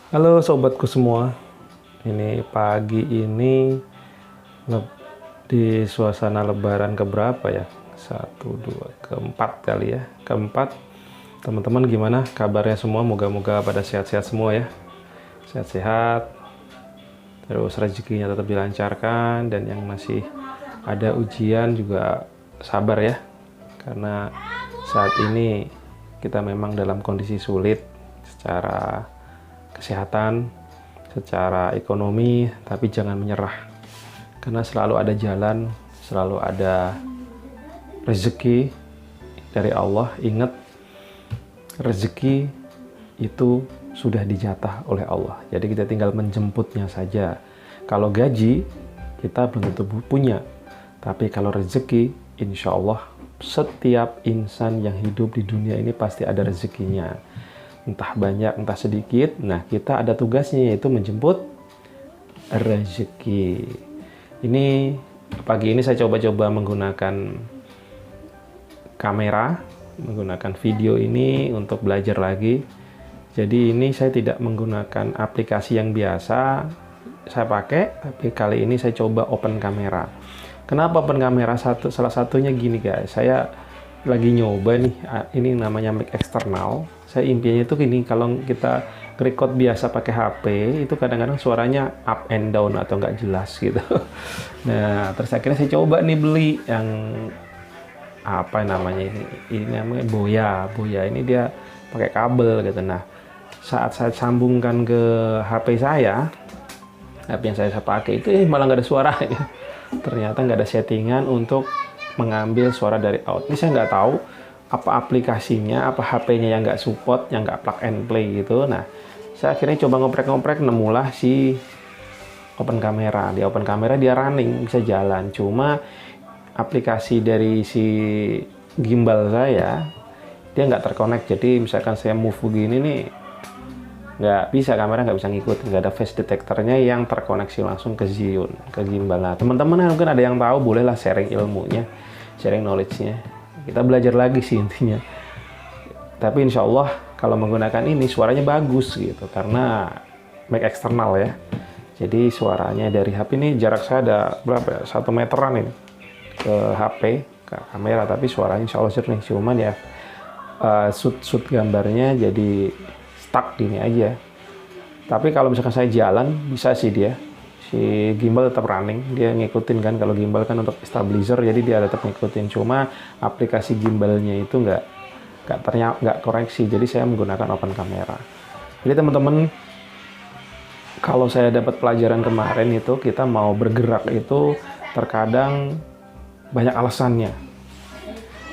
Halo sobatku semua, ini pagi ini di suasana lebaran keberapa ya? Satu, dua, keempat kali ya. Keempat, teman-teman gimana kabarnya semua? Moga-moga pada sehat-sehat semua ya. Sehat-sehat, terus rezekinya tetap dilancarkan, dan yang masih ada ujian juga sabar ya. Karena saat ini kita memang dalam kondisi sulit secara kesehatan, secara ekonomi, tapi jangan menyerah. Karena selalu ada jalan, selalu ada rezeki dari Allah. Ingat, rezeki itu sudah dijatah oleh Allah. Jadi kita tinggal menjemputnya saja. Kalau gaji, kita belum tentu punya. Tapi kalau rezeki, insya Allah setiap insan yang hidup di dunia ini pasti ada rezekinya. Entah banyak, entah sedikit. Nah, kita ada tugasnya, yaitu menjemput rezeki. Ini pagi ini saya coba-coba menggunakan kamera, menggunakan video ini untuk belajar lagi. Jadi ini saya tidak menggunakan aplikasi yang biasa saya pakai, tapi kali ini saya coba open kamera. Kenapa open kamera? Salah satunya gini guys, saya lagi nyoba nih, ini namanya mic eksternal. Saya impiannya itu gini, kalau kita record biasa pakai HP, itu kadang-kadang suaranya up and down atau nggak jelas gitu. Nah, terus akhirnya saya coba nih beli yang apa namanya ini namanya Boya ini, dia pakai kabel gitu. Nah, saat saya sambungkan ke HP yang saya pakai itu malah nggak ada suaranya. Ternyata nggak ada settingan untuk mengambil suara dari out. Ini saya nggak tahu apa aplikasinya, apa HP-nya yang nggak support, yang nggak plug and play gitu. Nah, saya akhirnya coba ngoprek-ngoprek, nemulah si open kamera. Di open kamera dia running, bisa jalan. Cuma aplikasi dari si gimbal saya, dia nggak terkonek. Jadi misalkan saya move begini nih, nggak bisa, kamera nggak bisa ngikut, nggak ada face detectornya yang terkoneksi langsung ke Zhiyun, ke gimbal. Nah, teman-teman mungkin ada yang tahu, bolehlah sharing ilmunya, sharing knowledge-nya. Kita belajar lagi sih intinya. Tapi insya Allah kalau menggunakan ini suaranya bagus gitu, karena mic eksternal ya. Jadi suaranya dari HP ini, jarak saya ada berapa ya? 1 meteran ini ke HP, ke kamera, tapi suaranya insya Allah jernih. Cuman ya shoot gambarnya jadi stuck gini aja. Tapi kalau misalkan saya jalan, bisa sih dia. Si gimbal tetap running, dia ngikutin kan. Kalau gimbal kan untuk stabilizer, jadi dia tetap ngikutin. Cuma aplikasi gimbalnya itu nggak koreksi. Jadi saya menggunakan open kamera. Jadi teman-teman, kalau saya dapat pelajaran kemarin itu, kita mau bergerak itu terkadang banyak alasannya.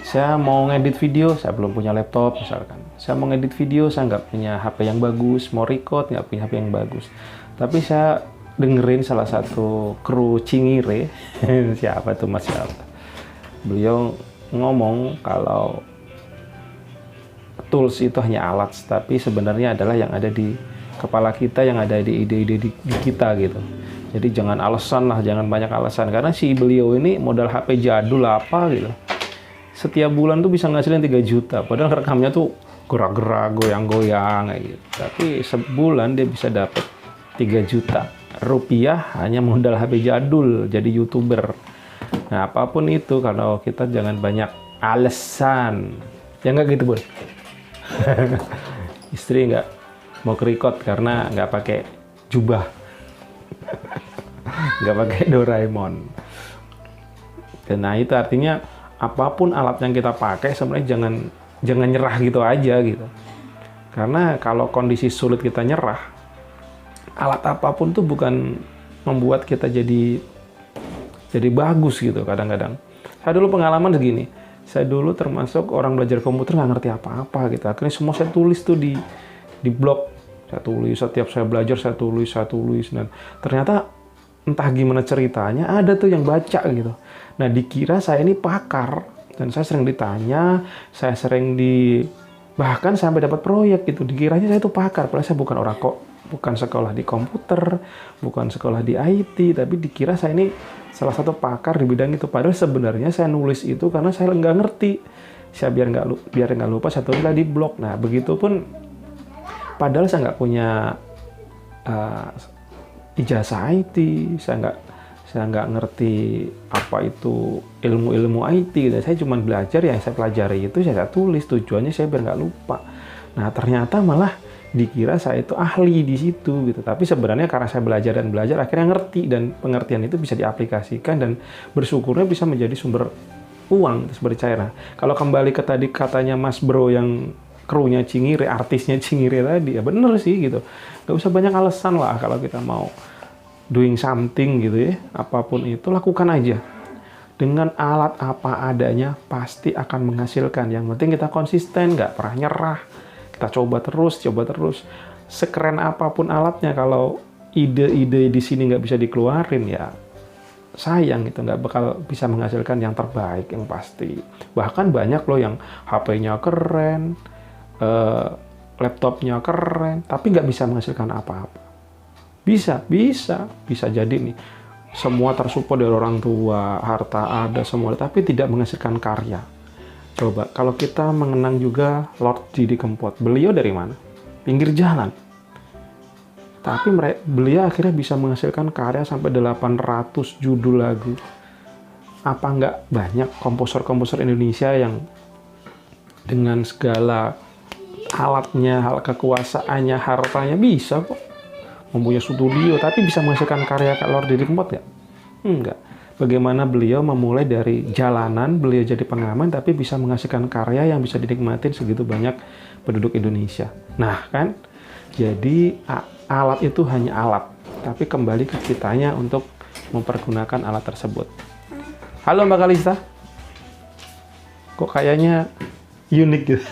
Saya mau ngedit video, saya belum punya laptop misalkan. Saya mau ngedit video, saya nggak punya HP yang bagus. Mau record, nggak punya HP yang bagus. Tapi saya dengerin salah satu kru Cingire, siapa tuh Mas siapa? Beliau ngomong kalau tools itu hanya alat, tapi sebenarnya adalah yang ada di kepala kita, yang ada di ide-ide di kita gitu. Jadi jangan alasan lah, jangan banyak alasan. Karena si beliau ini modal HP jadul apa gitu. Setiap bulan tuh bisa ngasilin 3 juta. Padahal rekamnya tuh gerak-gerak, goyang-goyang kayak gitu. Tapi sebulan dia bisa dapat 3 juta rupiah hanya modal HP jadul jadi YouTuber. Nah, apapun itu, kalau kita jangan banyak alasan. Ya nggak gitu, Bun? Istri nggak mau kerikot karena nggak pakai jubah. Nggak pakai Doraemon. Dan nah, itu artinya apapun alat yang kita pakai sebenarnya jangan nyerah gitu aja gitu. Karena kalau kondisi sulit kita nyerah, alat apapun tuh bukan membuat kita jadi bagus gitu kadang-kadang. Saya dulu pengalaman begini. Saya dulu termasuk orang belajar komputer nggak ngerti apa-apa gitu. Akhirnya semua saya tulis tuh di blog. Saya tulis, setiap saya belajar saya tulis. Dan ternyata entah gimana ceritanya, ada tuh yang baca gitu. Nah, dikira saya ini pakar. Dan saya sering ditanya, bahkan sampai dapat proyek gitu. Dikiranya saya itu pakar, padahal saya bukan bukan sekolah di komputer, bukan sekolah di IT, tapi dikira saya ini salah satu pakar di bidang itu. Padahal sebenarnya saya nulis itu karena saya nggak ngerti. Saya biar nggak lupa, saya tulislah di blog. Nah, begitupun padahal saya nggak punya ijazah IT, saya nggak ngerti apa itu ilmu-ilmu IT. Dan saya cuma belajar yang saya pelajari itu saya tulis, tujuannya saya biar nggak lupa. Nah ternyata malah dikira saya itu ahli di situ gitu. Tapi sebenarnya karena saya belajar dan belajar, akhirnya ngerti, dan pengertian itu bisa diaplikasikan dan bersyukurnya bisa menjadi sumber uang, sumber cair. Nah, kalau kembali ke tadi katanya Mas Bro yang krunya Cingire, artisnya Cingire tadi, ya bener sih gitu. Nggak usah banyak alasan lah kalau kita mau doing something gitu ya, apapun itu lakukan aja. Dengan alat apa adanya pasti akan menghasilkan. Yang penting kita konsisten, nggak pernah nyerah. Kita coba terus. Sekeren apapun alatnya, kalau ide-ide di sini nggak bisa dikeluarin, ya sayang, itu nggak bakal bisa menghasilkan yang terbaik yang pasti. Bahkan banyak loh yang HP-nya keren, laptopnya keren, tapi nggak bisa menghasilkan apa-apa. Bisa jadi nih, semua tersupport dari orang tua, harta ada semua, tapi tidak menghasilkan karya. Coba, kalau kita mengenang juga Lord Didi Kempot, beliau dari mana? Pinggir jalan. Tapi beliau akhirnya bisa menghasilkan karya sampai 800 judul lagu. Apa nggak banyak komposer-komposer Indonesia yang dengan segala alatnya, hal kekuasaannya, hartanya bisa kok mempunyai studio, tapi bisa menghasilkan karya kayak Lord Didi Kempot nggak? Enggak. Bagaimana beliau memulai dari jalanan, beliau jadi pengamen, tapi bisa menghasilkan karya yang bisa dinikmatin segitu banyak penduduk Indonesia. Nah kan, jadi alat itu hanya alat, tapi kembali ke kitanya untuk mempergunakan alat tersebut. Halo Mbak Kalista, kok kayaknya unik gitu.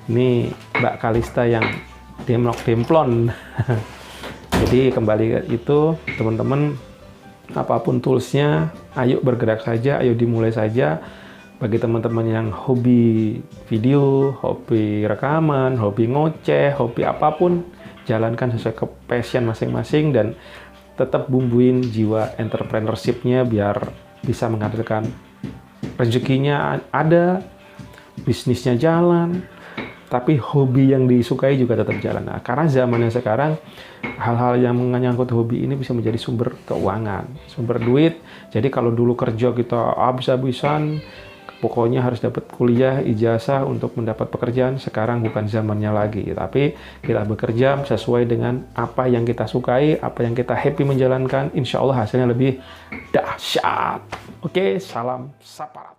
Ini Mbak Kalista yang demplon. Jadi kembali ke itu, teman-teman, apapun toolsnya, ayo bergerak saja, ayo dimulai saja. Bagi teman-teman yang hobi video, hobi rekaman, hobi ngoceh, hobi apapun, jalankan sesuai ke passion masing-masing dan tetap bumbuin jiwa entrepreneurship-nya biar bisa menghasilkan rezekinya ada, bisnisnya jalan, tapi hobi yang disukai juga tetap jalan. Nah, karena zamannya sekarang, hal-hal yang menyangkut hobi ini bisa menjadi sumber keuangan, sumber duit. Jadi kalau dulu kerja kita habis-habisan, pokoknya harus dapat kuliah, ijazah untuk mendapat pekerjaan, sekarang bukan zamannya lagi. Tapi kita bekerja sesuai dengan apa yang kita sukai, apa yang kita happy menjalankan, insya Allah hasilnya lebih dahsyat. Oke, salam Saparato.